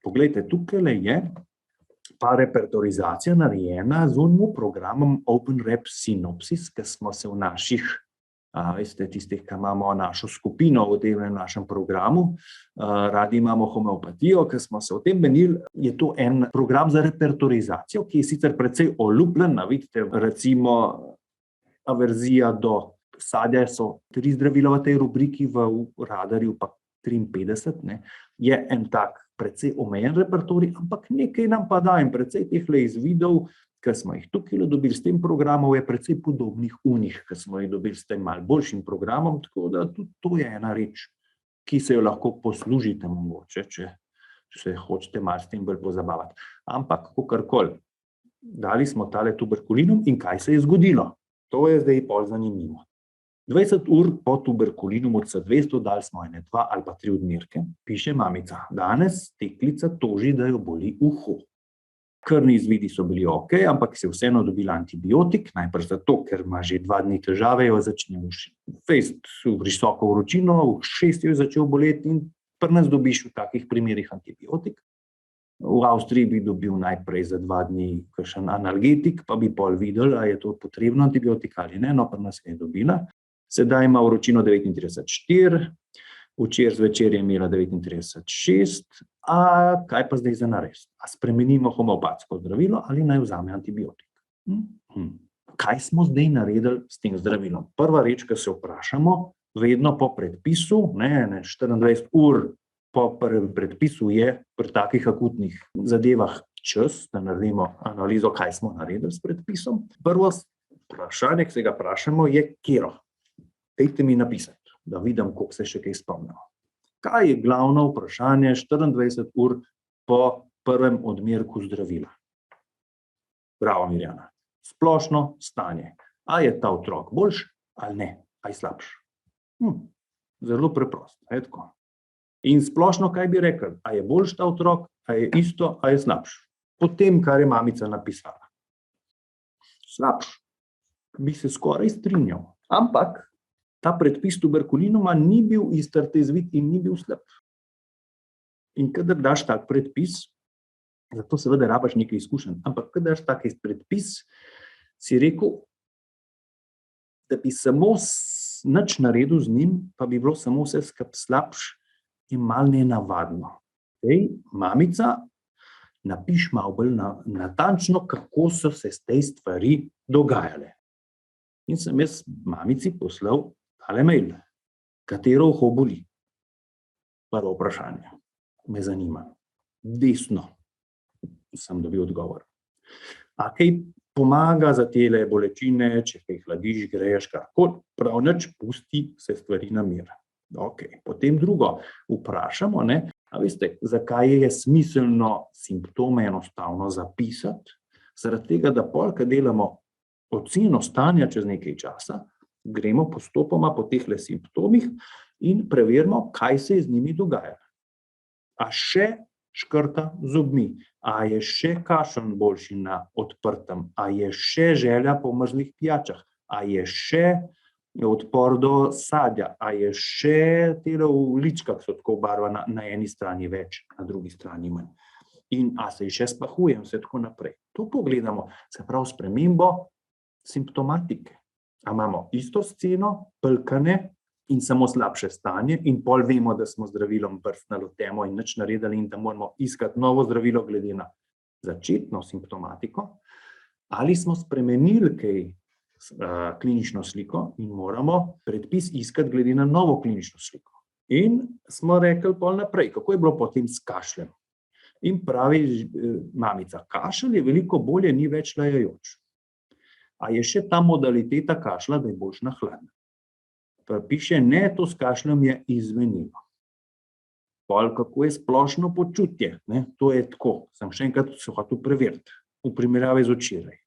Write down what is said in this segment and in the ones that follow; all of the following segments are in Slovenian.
Poglejte, tukaj je pa repertorizacija narejena z unim programom OpenRep Synopsis, ki smo se v naših, veste, tistih, ki imamo našo skupino v tem našem programu, radi imamo homeopatijo, ki smo se o tem menili, je to en program za repertorizacijo, ki je sicer precej oljubljen, vidite, recimo averzija do sadja so 3 zdravila v tej rubriki, v radarju pa 53, ne, je en tak precej omejen repertorij, ampak nekaj nam pa da in precej tehle izvidov, ki smo jih tukaj dobili s tem programom, je precej podobnih unih, ki smo jih dobili s tem malo boljšim programom, tako da tudi to je ena reč, ki se jo lahko poslužite mogoče, če se hočete malo s tem bolj pozabavati. Ampak, kakorkoli, dali smo tale tuberkulinum in kaj se je zgodilo? To je zdaj pol zanimivo. 20 ur po tuberkulinumu C200 dali smo ene 2 ali pa 3 odmerke, piše mamica, danes teklica toži, da jo boli uho. Krvni izvidi so bili okej, ampak se je vseeno dobila antibiotik, najprej zato, ker ima že 2 dni težave, jo začne visoko vročino, ušes jo je začel boleti in pri nas dobiš v takih primerih antibiotik. V Avstriji bi dobil najprej za 2 dni kakšen analgetik, pa bi pol videl, a je to potrebno antibiotik ali ne, no pri nas je dobila. Sedaj ima vročino 39,4, včeraj zvečer je imela 39,6, a kaj pa zdaj za narediti? A spremenimo homeopatsko zdravilo ali naj vzame antibiotik? Kaj smo zdaj naredili s tem zdravilom? Prva reč, ki se vprašamo, vedno po predpisu, 24 ur po prvem predpisu je pri takih akutnih zadevah čas, da naredimo analizo, kaj smo naredili s predpisom. Prvo vprašanje, ki se ga vprašamo, je katero. Dajte mi napisati, da vidim, koliko se še kaj spomnimo. Kaj je glavno vprašanje 24 ur po prvem odmerku zdravila? Bravo, Mirjana. Splošno stanje. A je ta otrok boljši ali ne? A je slabši? Zelo preprosto, je tako. In splošno, kaj bi rekel? A je boljši ta otrok, a je isto, a je slabši? Po tem, kar je mamica napisala. Slabši. Bi se skoraj strinjal. Ampak ta predpis tuberkulinuma ni bil iztrtezvit in ni bil slab. In kadar daš tak predpis, zato seveda rabaš nekaj izkušenj, ampak kadar daš tak predpis, si rekel, da bi samo nič naredil z njim, pa bi bilo samo vse skupaj slabše in malo nenavadno. Mamica, napiš malo bolj natančno, kako so se te stvari dogajale. In sem jaz mamici poslal tale mail, katero uho boli. Prvo vprašanje, me zanima. Desno, sem dobil odgovor. A kaj pomaga za tele bolečine, če kaj hladiš, greješ, karkoli, prav nič, pusti se stvari na mir. Potem drugo, vprašamo, a veste, zakaj je smiselno simptome enostavno zapisati? Zaradi tega, da pol, kad delamo oceno stanja čez nekaj časa, gremo postopoma po tehle simptomih in preverimo, kaj se je z njimi dogajalo. A še škrta zobmi, a je še kašelj boljši na odprtem, a je še želja po mrzlih pijačah, a je še odpor do sadja, a je še tele v ličkah so tako obarvana, na eni strani več, na drugi strani manj. In a se še spahujem, vse tako naprej. To pogledamo, se pravi spremembo simptomatike. A imamo isto sceno, pljkane in samo slabše stanje in pol vemo, da smo zdravilom brcnili v temo in nič naredili in da moramo iskati novo zdravilo glede na začetno simptomatiko, ali smo spremenili kaj klinično sliko in moramo predpis iskati glede na novo klinično sliko. In smo rekli pol naprej, kako je bilo potem s kašljem. In pravi mamica, kašelj je veliko bolje, ni več lajajoč. A je še ta modaliteta kašlja, da je boljš na hladno? Piše, ne, to s kašljem je izvenilo. Pol, kako je splošno počutje, to je tako, sem še enkrat se hotel preveriti, v primerjavi z včeraj.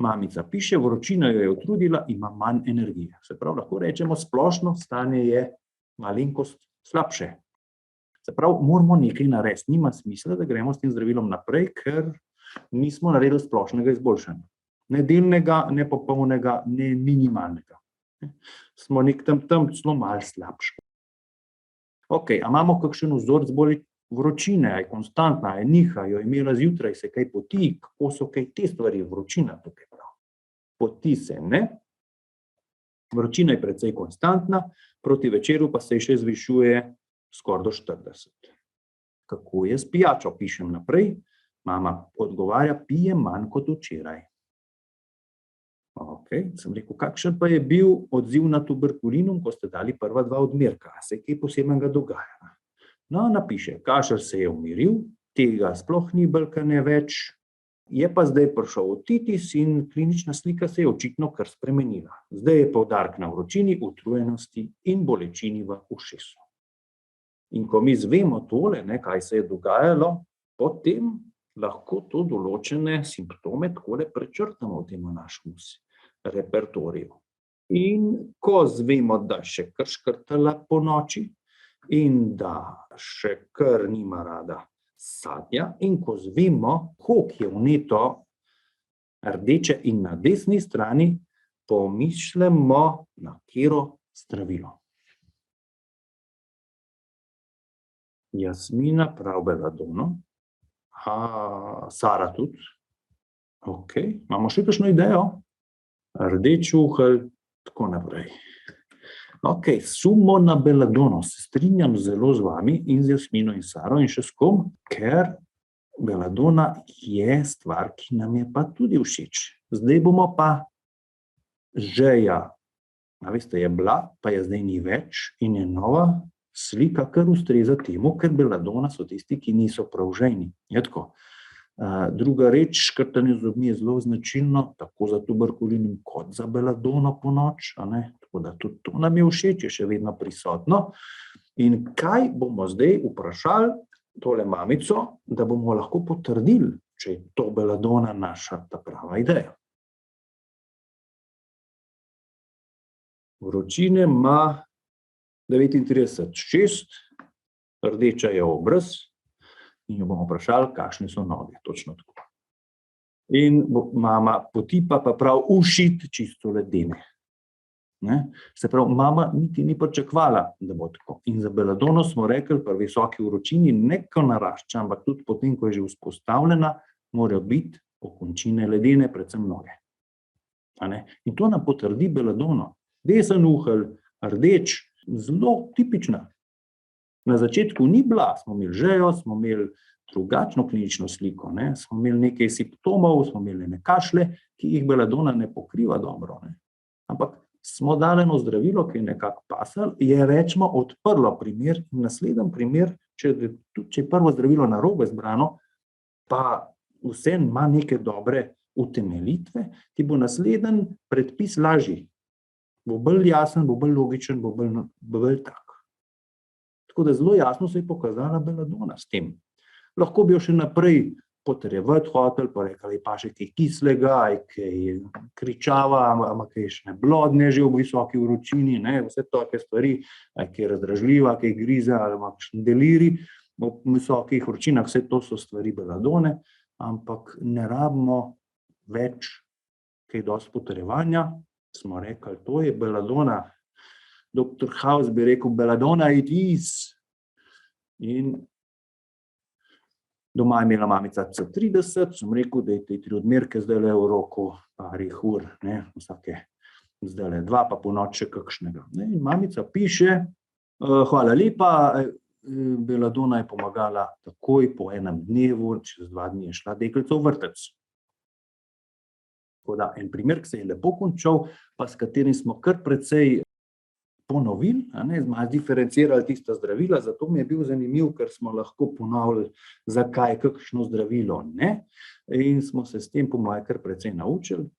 Mamica piše, vročina jo je utrudila, ima manj energije. Se pravi, lahko rečemo, splošno stanje je malenkost slabše. Se pravi, moramo nekaj narediti, nima smisla, da gremo s tem zdravilom naprej, ker nismo naredili splošnega izboljšanja. Ne delnega, ne popolnega, ne minimalnega. Smo nek tam celo malo slabši. A imamo kakšen vzorec vročine, je konstantna, je niha, jo je imela zjutraj, se kaj poti, kako so kaj te stvari, vročina tukaj prav. Poti se ne, vročina je precej konstantna, proti večeru pa se še zvišuje skoraj do 40. Kako je s pijačo, pišem naprej, mama odgovarja, pije manj kot včeraj. Ok, sem rekel, kakšen pa je bil odziv na tuberkulinum, ko ste dali prva 2 odmerka, se kaj posebnega dogaja? No, napiše, kašelj se je umiril, tega sploh ni brkanje več, je pa zdaj prišel otitis in klinična slika se je očitno kar spremenila. Zdaj je poudarek na vročini, utrujenosti in bolečini v ušesu. In ko mi izvemo tole, kaj se je dogajalo, potem lahko to določene simptome takole prečrtamo v tem našem repertoriju. In ko izvemo, da še kar škrtala po noči in da še kar nima rada sadja, in ko izvemo, koliko je vneto rdeče in na desni strani, pomišljamo na katero zdravilo. Jasmina prav beladono. Sara tudi. Ok, imamo še kakšno idejo? Rdeč uhelj, tako naprej. Ok, sumo na beladono, se strinjam zelo z vami in z Jasmino in Saro in še s kom, ker beladona je stvar, ki nam je pa tudi všeč. Zdaj bomo pa žeja, veste, je bila, pa je zdaj ni več in je nova slika, kar ustreza temu, ker beladona so tisti, ki niso prav žejni. Je tako. Druga reč, škrtanje z zobmi je zelo značilno, tako za tuberkulin kot za beladono po noč, tako da tudi to nam je všeč, je še vedno prisotno. In kaj bomo zdaj vprašali tole mamico, da bomo lahko potrdili, če je to beladona naša ta prava ideja. Vročine ima 39,6, rdeča je obraz in jo bomo vprašali, kakšne so noge, točno tako. In mama potipa pa prav ušit čisto ledene. Se pravi, mama niti ni pričakovala, da bo tako. In za beladono smo rekli, pri visoki vročini ne ko narašča, ampak tudi potem, ko je že vzpostavljena, morajo biti okončine ledene, predvsem noge. In to nam potrdi beladono. Desen uhelj, rdeč, zelo tipična. Na začetku ni bila, smo imeli žejo, smo imeli drugačno klinično sliko, smo imeli nekaj simptomov, smo imeli kašlje, ki jih beladona ne pokriva dobro. Ampak smo dali eno zdravilo, ki je nekako pasalo, je rečemo odprlo primer in naslednji primer, če je prvo zdravilo narobe zbrano, pa vseeno ima neke dobre utemeljitve, ti bo naslednji predpis lažji. Bo bolj jasen, bo bolj logičen, bo bolj tak. Tako da zelo jasno se je pokazala beladona s tem. Lahko bi jo še naprej potrjevati hotel, pa rekali, pa še kaj kislega, kaj kričava, kaj še blodne že v visoki vročini, vse take stvari, kaj razdražljiva, kaj griza, ali kakšen deliri, v visokih vročinah, vse to so stvari beladone, ampak ne rabimo več kaj dosti potrjevanja. Smo rekli, to je beladona. Dr. House bi rekel, beladona it is. In doma je imela mamica C30, sem rekel, da je te 3 odmerke zdaj v roku parih ur, vsake zdaj 2, pa po noč še kakšnega. In mamica piše, hvala lepa, beladona je pomagala takoj po enem dnevu, čez 2 dni je šla deklica v vrtec. Tako da en primer, ki se je lepo končal, pa s katerim smo kar precej ponovili, malo diferencirali tista zdravila, zato mi je bil zanimiv, ker smo lahko ponovili, zakaj kakšno zdravilo ne, in smo se s tem po moje kar precej naučili.